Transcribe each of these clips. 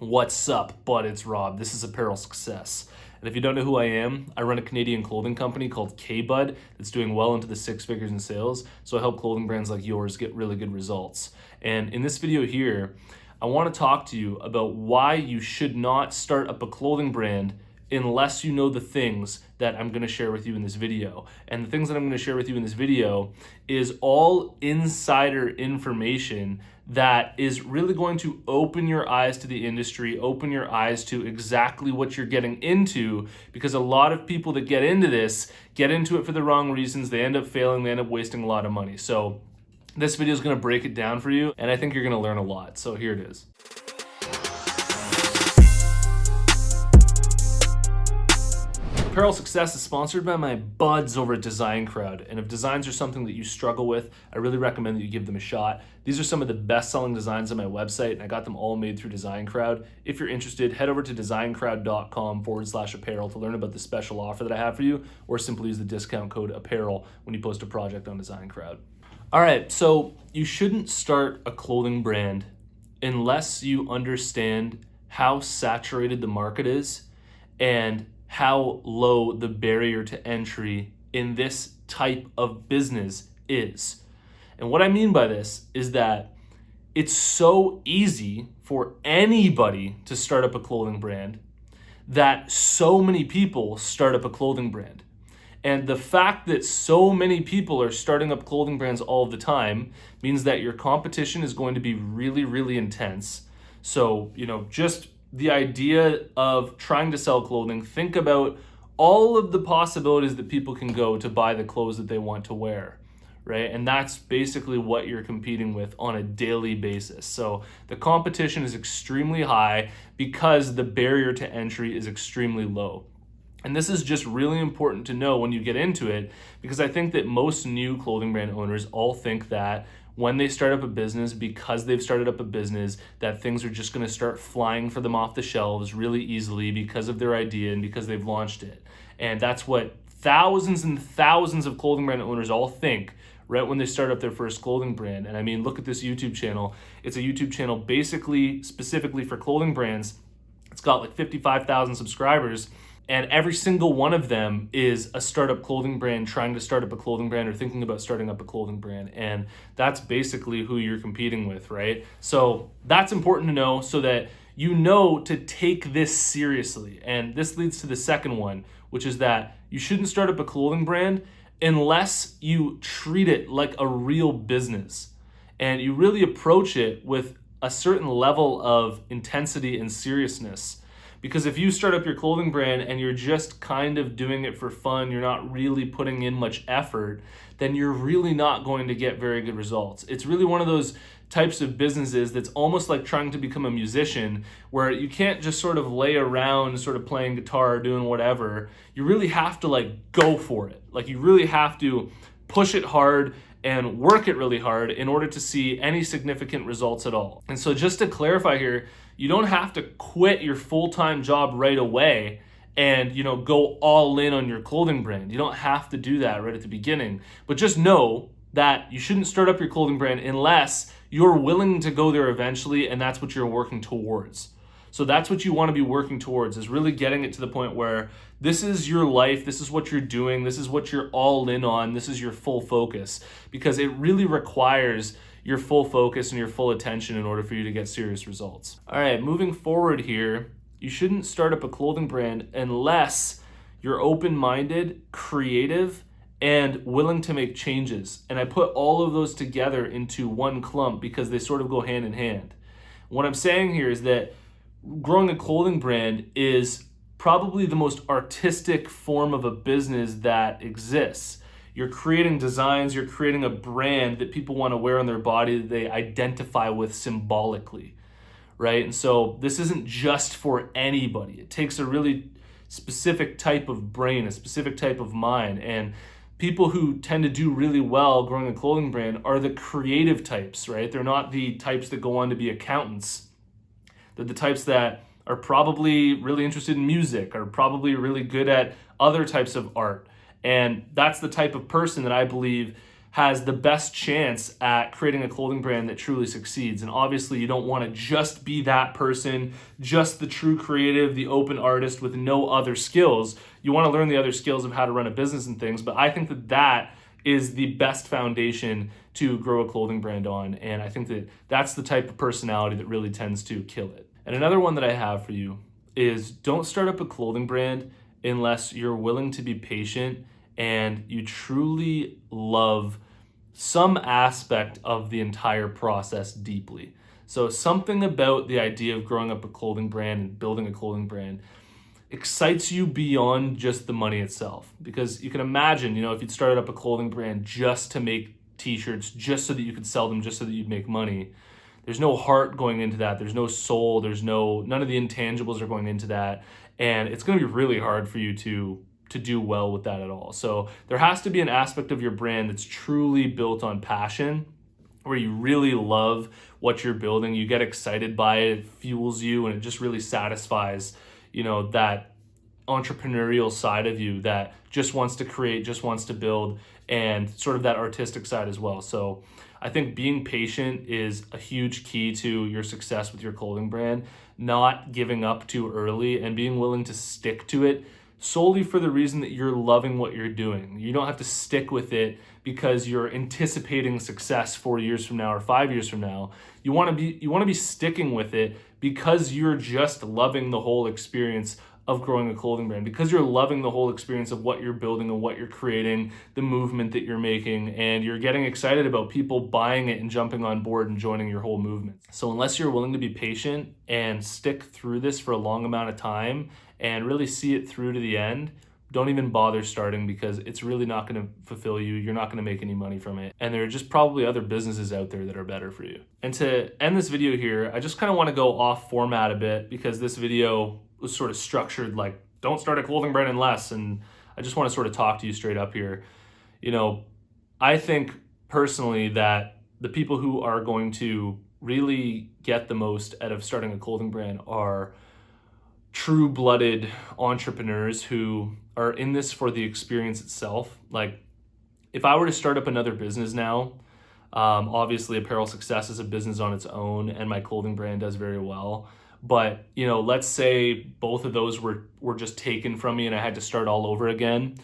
What's up, bud? It's Rob. This is Apparel Success. And if you don't know who I am, I run a Canadian clothing company called K-Bud that's doing well into the six figures in sales. So I help clothing brands like yours get really good results. And in this video here, I want to talk to you about why you should not start up a clothing brand unless you know the things that I'm going to share with you in this video. And the things that I'm going to share with you in this video is all insider information that is really going to open your eyes to the industry, open your eyes to exactly what you're getting into, because a lot of people that get into this get into it for the wrong reasons. They end up failing, they end up wasting a lot of money. So this video is going to break it down for you, and I think you're going to learn a lot. So here it is. Apparel Success is sponsored by my buds over at Design Crowd. And if designs are something that you struggle with, I really recommend that you give them a shot. These are some of the best-selling designs on my website, and I got them all made through Design Crowd. If you're interested, head over to designcrowd.com/apparel to learn about the special offer that I have for you, or simply use the discount code apparel when you post a project on Design Crowd. All right, so you shouldn't start a clothing brand unless you understand how saturated the market is and how low the barrier to entry in this type of business is. And what I mean by this is that it's so easy for anybody to start up a clothing brand that so many people start up a clothing brand. And the fact that so many people are starting up clothing brands all the time means that your competition is going to be really, really intense. So, just the idea of trying to sell clothing, think about all of the possibilities that people can go to buy the clothes that they want to wear, right? And that's basically what you're competing with on a daily basis. So the competition is extremely high because the barrier to entry is extremely low. And this is just really important to know when you get into it, because I think that most new clothing brand owners all think that when they start up a business, because they've started up a business, that things are just going to start flying for them off the shelves really easily because of their idea and because they've launched it. And that's what thousands and thousands of clothing brand owners all think right when they start up their first clothing brand. And I mean, look at this YouTube channel. It's a YouTube channel basically specifically for clothing brands. It's got like 55,000 subscribers. And every single one of them is a startup clothing brand trying to start up a clothing brand or thinking about starting up a clothing brand. And that's basically who you're competing with, right? So that's important to know so that you know to take this seriously. And this leads to the second one, which is that you shouldn't start up a clothing brand unless you treat it like a real business. And you really approach it with a certain level of intensity and seriousness. Because if you start up your clothing brand and you're just kind of doing it for fun, you're not really putting in much effort, then you're really not going to get very good results. It's really one of those types of businesses that's almost like trying to become a musician, where you can't just sort of lay around sort of playing guitar or doing whatever. You really have to go for it. You really have to push it hard and work it really hard in order to see any significant results at all. And so just to clarify here, you don't have to quit your full-time job right away and go all in on your clothing brand. You don't have to do that right at the beginning. But just know that you shouldn't start up your clothing brand unless you're willing to go there eventually, and that's what you're working towards. So that's what you want to be working towards, is really getting it to the point where this is your life, this is what you're doing, this is what you're all in on, this is your full focus. Because it really requires your full focus and your full attention in order for you to get serious results. All right, moving forward here, you shouldn't start up a clothing brand unless you're open-minded, creative, and willing to make changes. And I put all of those together into one clump because they sort of go hand in hand. What I'm saying here is that growing a clothing brand is probably the most artistic form of a business that exists. You're creating designs, you're creating a brand that people want to wear on their body that they identify with symbolically, right? And so this isn't just for anybody. It takes a really specific type of brain, a specific type of mind. And people who tend to do really well growing a clothing brand are the creative types, right? They're not the types that go on to be accountants. They're the types that are probably really interested in music, are probably really good at other types of art. And that's the type of person that I believe has the best chance at creating a clothing brand that truly succeeds. And obviously you don't want to just be that person, just the true creative, the open artist with no other skills. You want to learn the other skills of how to run a business and things, but I think that that is the best foundation to grow a clothing brand on. And I think that that's the type of personality that really tends to kill it. And another one that I have for you is don't start up a clothing brand unless you're willing to be patient and you truly love some aspect of the entire process deeply. So something about the idea of growing up a clothing brand and building a clothing brand excites you beyond just the money itself. Because you can imagine, if you'd started up a clothing brand just to make t-shirts, just so that you could sell them, just so that you'd make money, there's no heart going into that. There's no soul. None of the intangibles are going into that. And it's going to be really hard for you to do well with that at all. So there has to be an aspect of your brand that's truly built on passion, where you really love what you're building. You get excited by it. It fuels you, and it just really satisfies, that entrepreneurial side of you that just wants to create, just wants to build, and sort of that artistic side as well. So I think being patient is a huge key to your success with your clothing brand, not giving up too early and being willing to stick to it solely for the reason that you're loving what you're doing. You don't have to stick with it because you're anticipating success 4 years from now or 5 years from now. You want to be sticking with it because you're just loving the whole experience of growing a clothing brand, because you're loving the whole experience of what you're building and what you're creating, the movement that you're making, and you're getting excited about people buying it and jumping on board and joining your whole movement. So unless you're willing to be patient and stick through this for a long amount of time and really see it through to the end, don't even bother starting, because it's really not going to fulfill you. You're not going to make any money from it. And there are just probably other businesses out there that are better for you. And to end this video here, I just kind of want to go off format a bit, because this video was sort of structured like, don't start a clothing brand unless, and I just want to sort of talk to you straight up here. I think personally that the people who are going to really get the most out of starting a clothing brand are true-blooded entrepreneurs who are in this for the experience itself. Like, if I were to start up another business now, obviously Apparel Success is a business on its own and my clothing brand does very well. But, let's say both of those were just taken from me and I had to start all over again.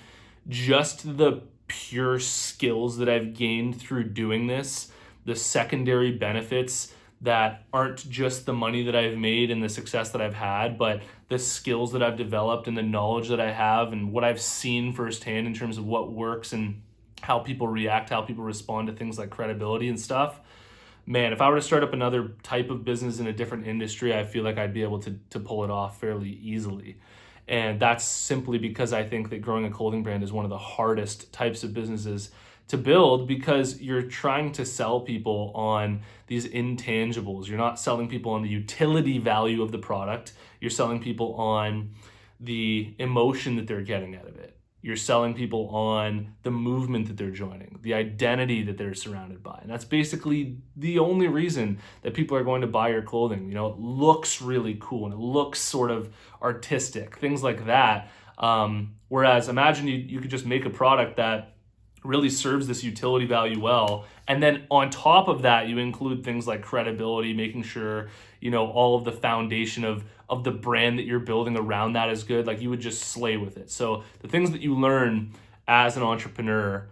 Just the pure skills that I've gained through doing this, the secondary benefits that aren't just the money that I've made and the success that I've had, but the skills that I've developed and the knowledge that I have and what I've seen firsthand in terms of what works and how people react, how people respond to things like credibility and stuff. Man, if I were to start up another type of business in a different industry, I feel like I'd be able to pull it off fairly easily. And that's simply because I think that growing a clothing brand is one of the hardest types of businesses to build, because you're trying to sell people on these intangibles. You're not selling people on the utility value of the product. You're selling people on the emotion that they're getting out of it. You're selling people on the movement that they're joining, the identity that they're surrounded by. And that's basically the only reason that people are going to buy your clothing. It looks really cool and it looks sort of artistic, things like that. Whereas imagine you could just make a product that really serves this utility value well, and then on top of that you include things like credibility, making sure all of the foundation of the brand that you're building around that is good. Like, you would just slay with it. So the things that you learn as an entrepreneur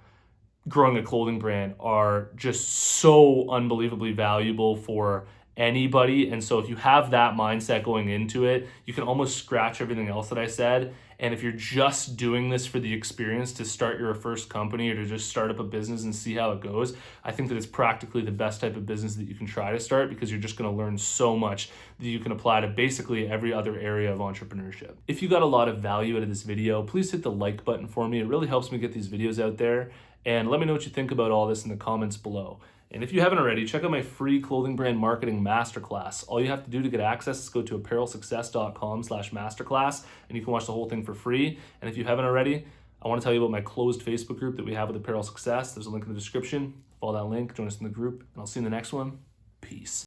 growing a clothing brand are just so unbelievably valuable for anybody. And so if you have that mindset going into it, you can almost scratch everything else that I said. And if you're just doing this for the experience to start your first company or to just start up a business and see how it goes, I think that it's practically the best type of business that you can try to start, because you're just going to learn so much that you can apply to basically every other area of entrepreneurship. If you got a lot of value out of this video, please hit the like button for me. It really helps me get these videos out there. And let me know what you think about all this in the comments below. And if you haven't already, check out my free clothing brand marketing masterclass. All you have to do to get access is go to apparelsuccess.com/masterclass, and you can watch the whole thing for free. And if you haven't already, I want to tell you about my closed Facebook group that we have with Apparel Success. There's a link in the description. Follow that link, join us in the group, and I'll see you in the next one. Peace.